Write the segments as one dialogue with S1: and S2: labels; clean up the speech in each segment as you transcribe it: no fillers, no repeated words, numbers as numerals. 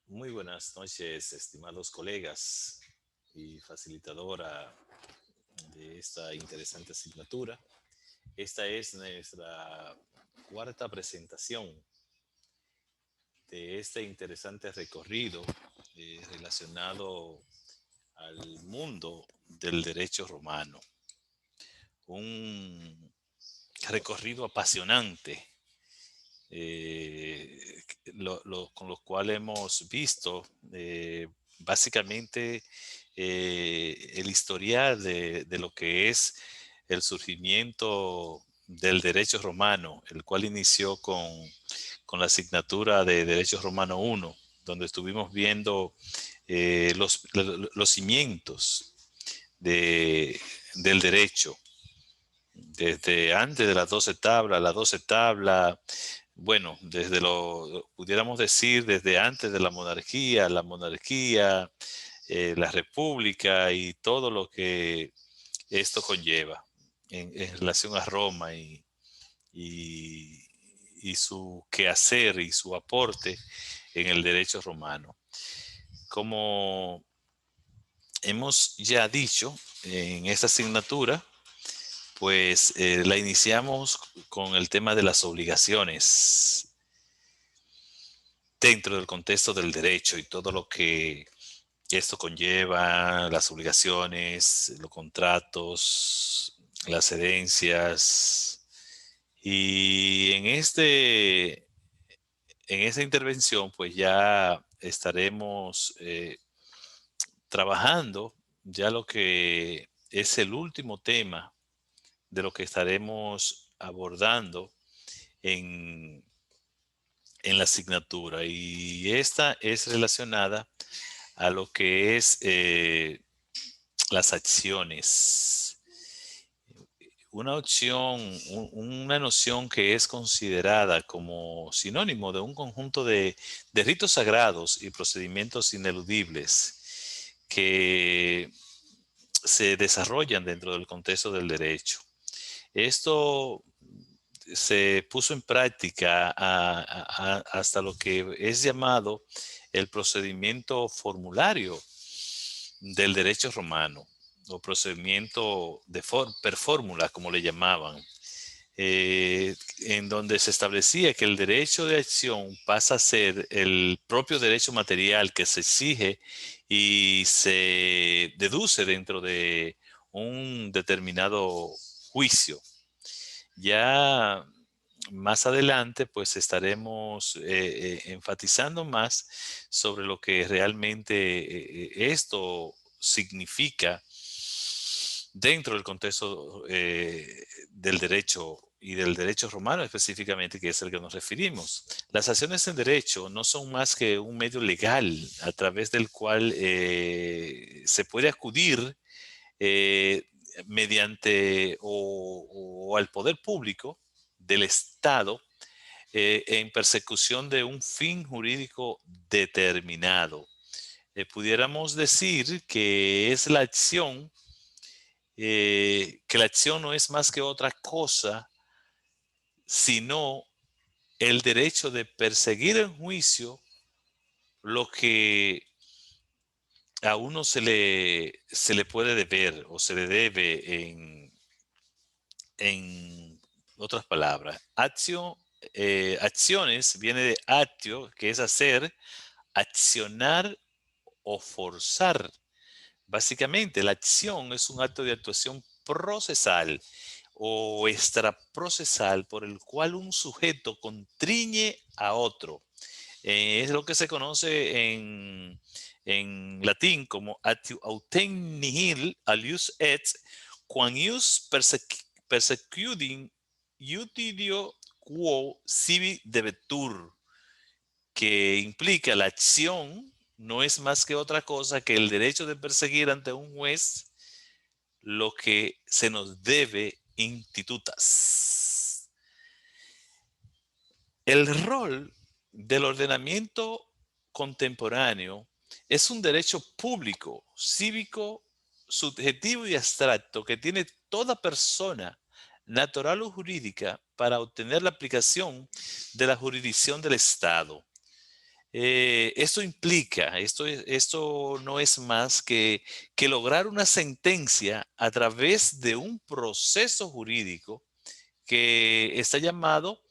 S1: Muy buenas noches, estimados colegas y facilitadora de esta interesante asignatura. Esta es nuestra cuarta presentación de este interesante recorrido relacionado al mundo del derecho romano. Un recorrido apasionante con los cuales hemos visto básicamente el historial de lo que es el surgimiento del derecho romano, el cual inició con la asignatura de Derecho Romano 1, donde estuvimos viendo los cimientos de, del derecho, desde antes de las 12 tablas, bueno, pudiéramos decir, desde antes de la monarquía, la república y todo lo que esto conlleva en relación a Roma y, y su quehacer y su aporte en el derecho romano. Como hemos ya dicho en esta asignatura, pues la iniciamos con el tema de las obligaciones dentro del contexto del derecho y todo lo que esto conlleva, las obligaciones, los contratos, las herencias. Y en esta intervención, pues ya estaremos trabajando ya lo que es el último tema de lo que estaremos abordando en, en la asignatura. Y esta es relacionada a lo que es las acciones. Una noción que es considerada como sinónimo de un conjunto de ritos sagrados y procedimientos ineludibles que se desarrollan dentro del contexto del derecho. Esto se puso en práctica hasta lo que es llamado el procedimiento formulario del derecho romano o procedimiento per fórmula, como le llamaban, en donde se establecía que el derecho de acción pasa a ser el propio derecho material que se exige y se deduce dentro de un determinado juicio. Ya más adelante, pues estaremos enfatizando más sobre lo que realmente esto significa dentro del contexto del derecho y del derecho romano específicamente, que es el que nos referimos. Las acciones en derecho no son más que un medio legal a través del cual se puede acudir eh, mediante o al poder público del Estado en persecución de un fin jurídico determinado. Pudiéramos decir que es la acción, que la acción no es más que otra cosa, sino el derecho de perseguir en juicio lo que a uno se le puede deber o se le debe en otras palabras. Acciones viene de actio, que es hacer, accionar o forzar. Básicamente, la acción es un acto de actuación procesal o extraprocesal por el cual un sujeto contriñe a otro. Es lo que se conoce en latín como actio autem nihil alius et, quam ius persecuting iudicio quo sibi debetur, que implica la acción no es más que otra cosa que el derecho de perseguir ante un juez lo que se nos debe institutas. El rol del ordenamiento contemporáneo es un derecho público, cívico, subjetivo y abstracto que tiene toda persona, natural o jurídica, para obtener la aplicación de la jurisdicción del Estado. Esto implica, esto no es más que lograr una sentencia a través de un proceso jurídico que está llamado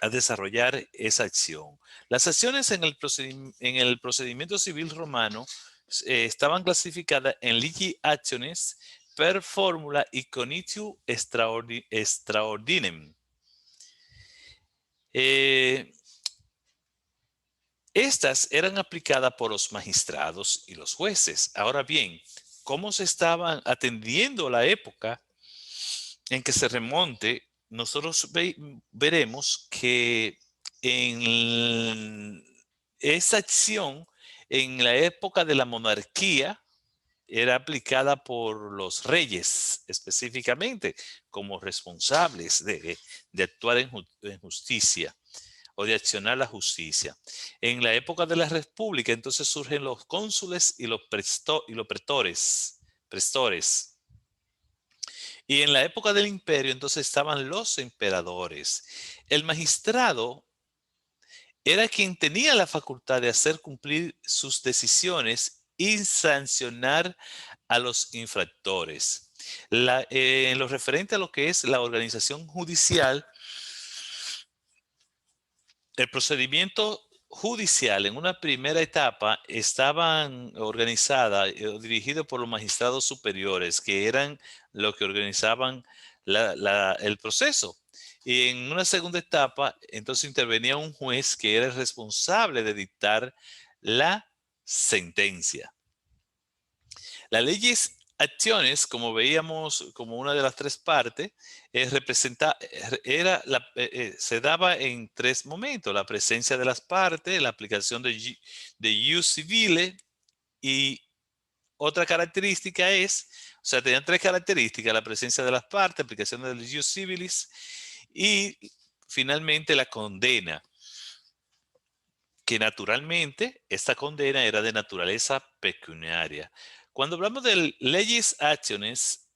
S1: a desarrollar esa acción. Las acciones en el procedimiento civil romano estaban clasificadas en ligi actiones per formula y conitio extraordinem. Eh, Estas eran aplicadas por los magistrados y los jueces. Ahora bien, ¿cómo se estaban atendiendo la época en que se remonte? Nosotros veremos que en esa acción, en la época de la monarquía, era aplicada por los reyes específicamente como responsables de actuar en justicia o de accionar la justicia. En la época de la República, entonces surgen los cónsules y los prestores. Y en la época del imperio, entonces estaban los emperadores. El magistrado era quien tenía la facultad de hacer cumplir sus decisiones y sancionar a los infractores. En lo referente a lo que es la organización judicial, el procedimiento judicial en una primera etapa estaban organizadas o dirigidas por los magistrados superiores, que eran los que organizaban el proceso. Y en una segunda etapa, entonces intervenía un juez que era el responsable de dictar la sentencia. Las leyes acciones, como veíamos como una de las tres partes, se daba en tres momentos: la presencia de las partes, la aplicación de jus civile y otra característica es, o sea, tenían tres características: la presencia de las partes, aplicación del jus civilis y finalmente la condena, que naturalmente esta condena era de naturaleza pecuniaria. Cuando hablamos de leyes acciones,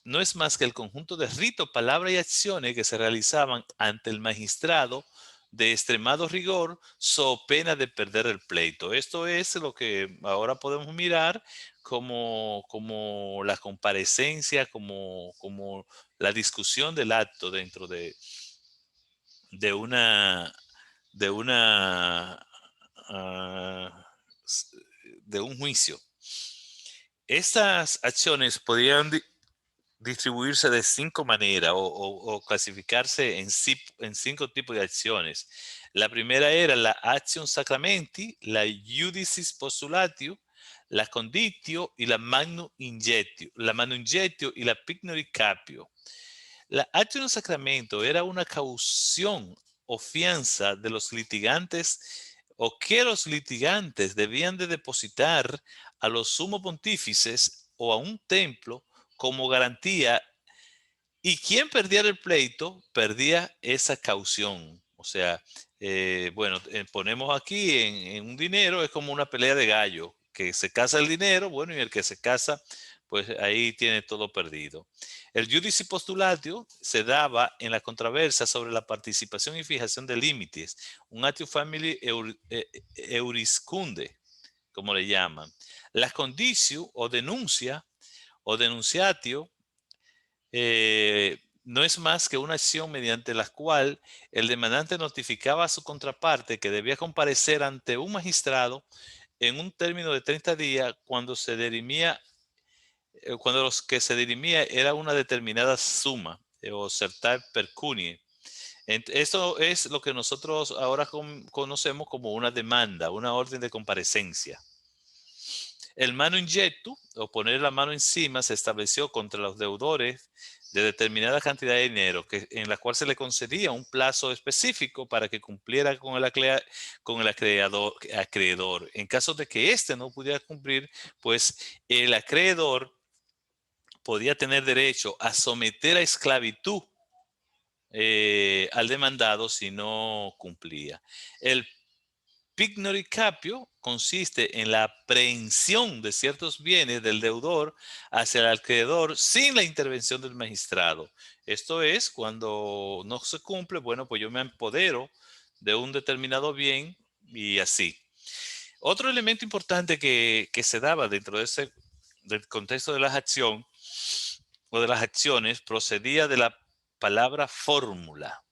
S1: no es más que el conjunto de ritos, palabras y acciones que se realizaban ante el magistrado de extremado rigor, so pena de perder el pleito. Esto es lo que ahora podemos mirar como la comparecencia, como la discusión del acto dentro de una, de una, ah, de un juicio. Estas acciones podían distribuirse de cinco maneras o clasificarse en cinco tipos de acciones. La primera era la acción sacramenti, la judicis postulatio, la conditio y la magnum ingetio, y la picnori capio. La acción sacramento era una caución o fianza de los litigantes, o que los litigantes debían de depositar a los sumos pontífices o a un templo como garantía, y quien perdiera el pleito perdía esa caución. O sea, bueno, ponemos aquí en un dinero, es como una pelea de gallo, que se casa el dinero, bueno, y el que se casa, pues ahí tiene todo perdido. El judici postulatio se daba en la controversia sobre la participación y fijación de límites, un actio family euriscunde, como le llaman. La conditio o denunciatio no es más que una acción mediante la cual el demandante notificaba a su contraparte que debía comparecer ante un magistrado en un término de 30 días cuando los que se dirimía era una determinada suma o certar percunie. Esto es lo que nosotros ahora conocemos como una demanda, una orden de comparecencia. El mano injectu, o poner la mano encima, se estableció contra los deudores de determinada cantidad de dinero, en la cual se le concedía un plazo específico para que cumpliera con el acreedor. En caso de que éste no pudiera cumplir, pues el acreedor podía tener derecho a someter a esclavitud al demandado si no cumplía. El picnori capio consiste en la aprehensión de ciertos bienes del deudor hacia el acreedor sin la intervención del magistrado. Esto es, cuando no se cumple, bueno, pues yo me empodero de un determinado bien y así. Otro elemento importante que se daba dentro de ese del contexto de las acción o de las acciones procedía de la palabra fórmula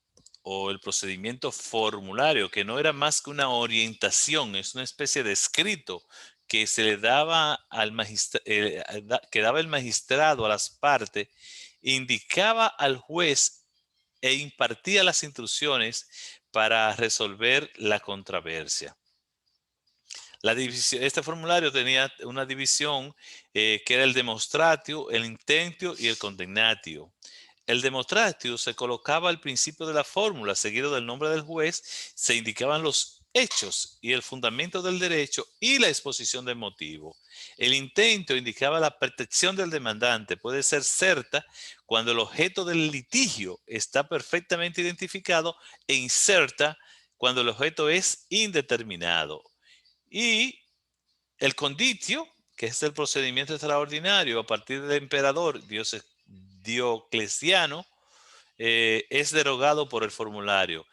S1: o el procedimiento formulario, que no era más que una orientación, es una especie de escrito que se le daba que daba el magistrado a las partes, indicaba al juez e impartía las instrucciones para resolver la controversia. Este formulario tenía una división que era el demonstratio, el intentio y el condemnatio. El demonstratio se colocaba al principio de la fórmula, seguido del nombre del juez, se indicaban los hechos y el fundamento del derecho y la exposición del motivo. El intento indicaba la protección del demandante, puede ser certa cuando el objeto del litigio está perfectamente identificado e incerta cuando el objeto es indeterminado. Y el conditio, que es el procedimiento extraordinario a partir del emperador Diocleciano, es derogado por el formulario.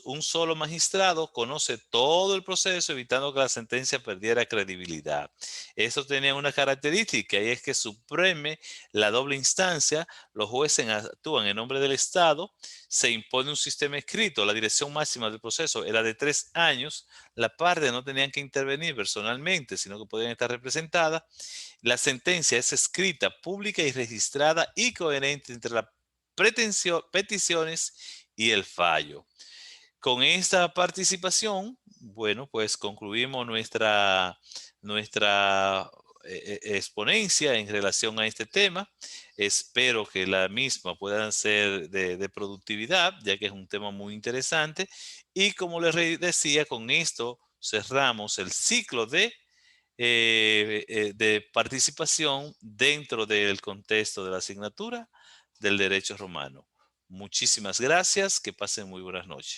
S1: Un solo magistrado conoce todo el proceso, evitando que la sentencia perdiera credibilidad. Esto tenía una característica y es que supreme la doble instancia. Los jueces actúan en nombre del Estado. Se impone un sistema escrito. La dirección máxima del proceso era de 3 años. Las partes no tenían que intervenir personalmente, sino que podían estar representadas. La sentencia es escrita, pública y registrada y coherente entre la peticiones y el fallo. Con esta participación, bueno, pues concluimos nuestra exponencia en relación a este tema. Espero que la misma puedan ser de productividad, ya que es un tema muy interesante. Y como les decía, con esto cerramos el ciclo de participación dentro del contexto de la asignatura del derecho romano. Muchísimas gracias, que pasen muy buenas noches.